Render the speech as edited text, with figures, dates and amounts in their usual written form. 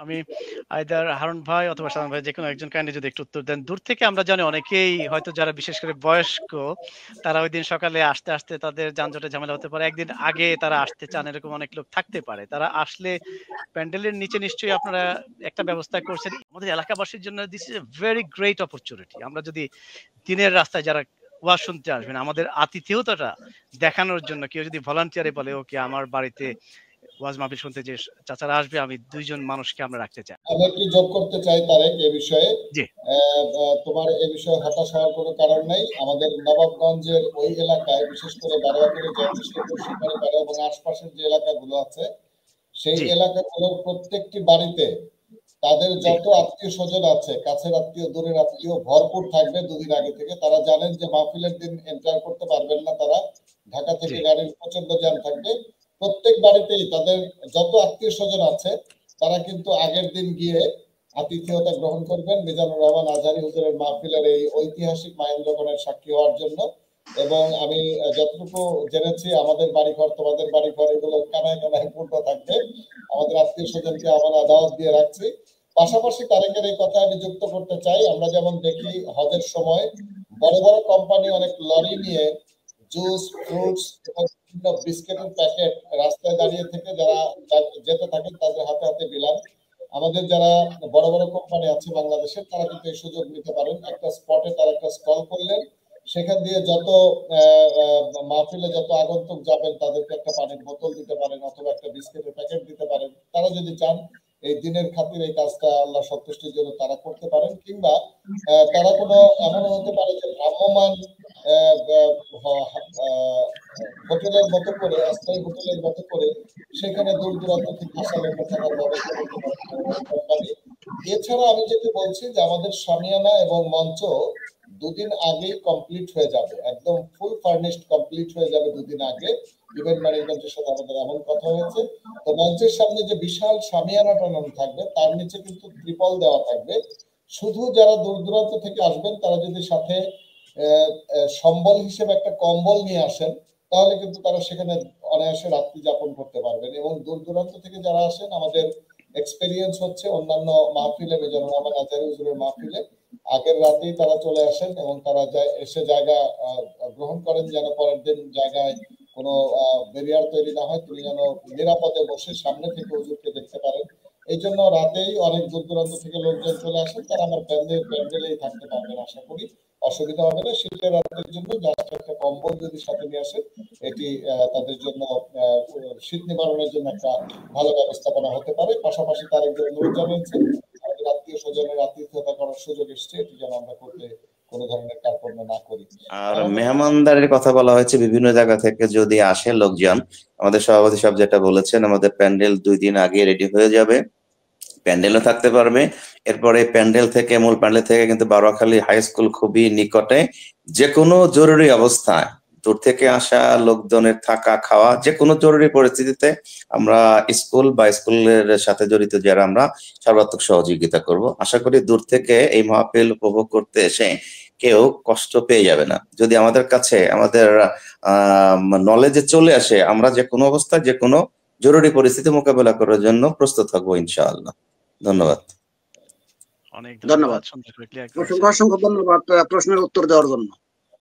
আমি আইদার হারুন ভাই অথবা সালমান ভাই যেকোনো একজন কাইন্ডলি যদি একটু উত্তর দেন। দূর থেকে আমরা জানি অনেকেই হয়তো যারা বিশেষ করে বয়স্ক তারা ওইদিন সকালে আসতে তাদের যানজটে ঝামেলা হতে পারে। একদিন আগে তারা আসতে চান এরকম অনেক লোক থাকতে পারে। তারা আসলে প্যান্ডেলের নিচে নিশ্চয়ই আপনারা একটা ব্যবস্থা করছেন। আমাদের এলাকাবাসীর জন্য this is a very great opportunity. আমরা যদি দিনের রাস্তায় যারা ওয়াজ শুনতে আসবেন আমাদের আতিথেয়তাটা দেখানোর জন্য কেউ যদি ভলান্টিয়ারে বলে ওকে আমার বাড়িতে ওয়াজ মাহফিল শুনতে যে চাচারা আসবে আমি ২ জন মানুষকে আমরা রাখতে চাই। আমি একটু যোগ করতে চাই তারেক এই বিষয়ে। জি। তোমার এই বিষয়ে হতাশ হওয়ার কোনো কারণ নাই। আমাদের নবাবগঞ্জের ওই এলাকায় বিশেষ করে বারোয়াখালী এবং আশপাশের যে এলাকাগুলো আছে সেই এলাকাগুলোর প্রত্যেকটি বাড়িতে তাদের যত আত্মীয় স্বজন আছে কাছের আত্মীয় দূরের আত্মীয় ভরপুর থাকবে দুদিন আগে থেকে। তারা জানেন যে মাহফিলের দিন এন্টার করতে পারবেন না, তারা ঢাকা থেকে গাড়ির প্রচন্ড জ্যাম থাকবে। প্রত্যেক বাড়িতেই তাদের যত আত্মীয় স্বজন আছে তারা কিন্তু আগের দিন গিয়ে আতিথেয়তা গ্রহণ করবেন মিজানুর রহমান আজহারী হুজুরের মাহফিলের এই ঐতিহাসিক মাহেন্দ্রগণের সাক্ষী হওয়ার জন্য। এবং আমি যতটুকু জেনেছি আমাদের বাড়িঘর তোমাদের বাড়িঘর এগুলো কানায় কানায় পূর্ণ থাকবে। আমাদের আত্মীয় স্বজনকে আমরা দাওয়াত দিয়ে রাখছি। পাশাপাশি তারেকের এই কথা আমি যুক্ত করতে চাই, আমরা যেমন দেখি হজের সময় বড় বড় কোম্পানি অনেক লরি নিয়ে জুস ফ্রুটস এবং বিভিন্ন বিস্কিটের প্যাকেট রাস্তায় দাঁড়িয়ে থেকে যারা যেতে থাকেন তাদের হাতে হাতে বিলান। আমাদের যারা বড় বড় কোম্পানি আছে বাংলাদেশের তারা কিন্তু এই সুযোগ নিতে পারেন। একটা স্পটে তারা একটা স্টল করলেন, সেখান দিয়ে যত মাহফিলে যত আগন্তুক যাবেন তাদেরকে একটা পানির বোতল দিতে পারেন অথবা একটা বিস্কিটের প্যাকেট দিতে পারেন। তারা যদি চান এই দিনের খাতির এই কাজটা আল্লাহ সন্তুষ্টির জন্য তারা করতে পারেন। কিংবা তারা কোনো এমন হতে পারে যে ভ্রাম্যমান হোটেলের মতো করে অস্থায়ী হোটেলের মতো করে সেখানে দূর দূরান্ত থেকে আসা লোকের থাকার ব্যবস্থা করতে পারে। এছাড়া আমি যেটা বলছি যে আমাদের শামিয়ানা এবং মঞ্চ দুদিন আগেই কমপ্লিট হয়ে যাবে, একদম ফুল ফার্নিশড কমপ্লিট হয়ে যাবে দুদিন আগে। ইভেন্ট ম্যানেজমেন্টের সাথে আমাদের এমন কথা হয়েছে। তো মঞ্চের সামনে যে বিশাল শামিয়ানা টানানো থাকবে তার নিচে কিন্তু ত্রিপল দেওয়া থাকবে। শুধু যারা দূর দূরান্ত থেকে আসবেন তারা যদি সাথে সম্বল হিসেবে একটা কম্বল নিয়ে আসেন তাহলে কিন্তু তারা সেখানে অনায়াসে রাত্রি যাপন করতে পারবেন। এবং দূর দূরান্ত থেকে যারা আসেন আমাদের এক্সপেরিয়েন্স হচ্ছে অন্যান্য মাহফিলে মিজানুর রহমান আজহারী হুজুরের মাহফিলে আগের রাতেই তারা চলে আসেন এবং তারা এসে জায়গা গ্রহণ করেন যেন পরের দিন জায়গায় কোনো ব্যারিয়ার তৈরি না হয়, তিনি যেন নিরাপদে বসে সামনে থেকে হুজুরকে দেখতে পারেন। এই জন্য রাতেই অনেক দূর দূরান্ত থেকে লোকজন চলে আসেন, তারা আমার প্যান্ডেলেই থাকতে পারবেন। আশা করি অসুবিধা হবে না। শীতের রাতের জন্য জাস্ট একটা কম্বল যদি সাথে নিয়ে আসে এটি তাদের জন্য শীত নিবারণের জন্য একটা ভালো ব্যবস্থাপনা হতে পারে। পাশাপাশি তার একজন অনুরোধ জানিয়েছেন আমাদের আত্মীয় স্বজনের আতিথ্যতা করার সুযোগ এসছে, এটি যেন আমরা করতে কোনো ধরনের কার্পণ্য না করি। আর মেহমানদারের কথা বলা হয়েছে বিভিন্ন জায়গা থেকে যদি আসে লোকজন, আমাদের সভাপতি সাহেব যেটা বলেছেন আমাদের প্যান্ডেল 2 দিন আগে রেডি হয়ে যাবে, প্যান্ডেলও থাকতে পারবে। এরপরে প্যান্ডেল থেকে মূল প্যান্ডেল থেকে কিন্তু বারোয়াখালী হাই স্কুল খুবই নিকটে। যে কোনো জরুরি অবস্থায় দূর থেকে আসা লোকজনের থাকা খাওয়া যে কোনো জরুরি পরিস্থিতিতে আমরা স্কুল বা স্কুলের সাথে জড়িত যারা আমরা সর্বাত্মক সহযোগিতা করব। আশা করি দূর থেকে এই মাহফিল উপভোগ করতে এসে কেউ কষ্ট পেয়ে যাবে না। যদি আমাদের কাছে আমাদের নলেজে চলে আসে আমরা যে কোনো অবস্থায় যে কোনো জরুরি পরিস্থিতি মোকাবেলা করার জন্য প্রস্তুত থাকবো ইনশাআল্লাহ। ধন্যবাদ। অনেক ধন্যবাদ। অসংখ্য ধন্যবাদ প্রশ্নের উত্তর দেওয়ার জন্য।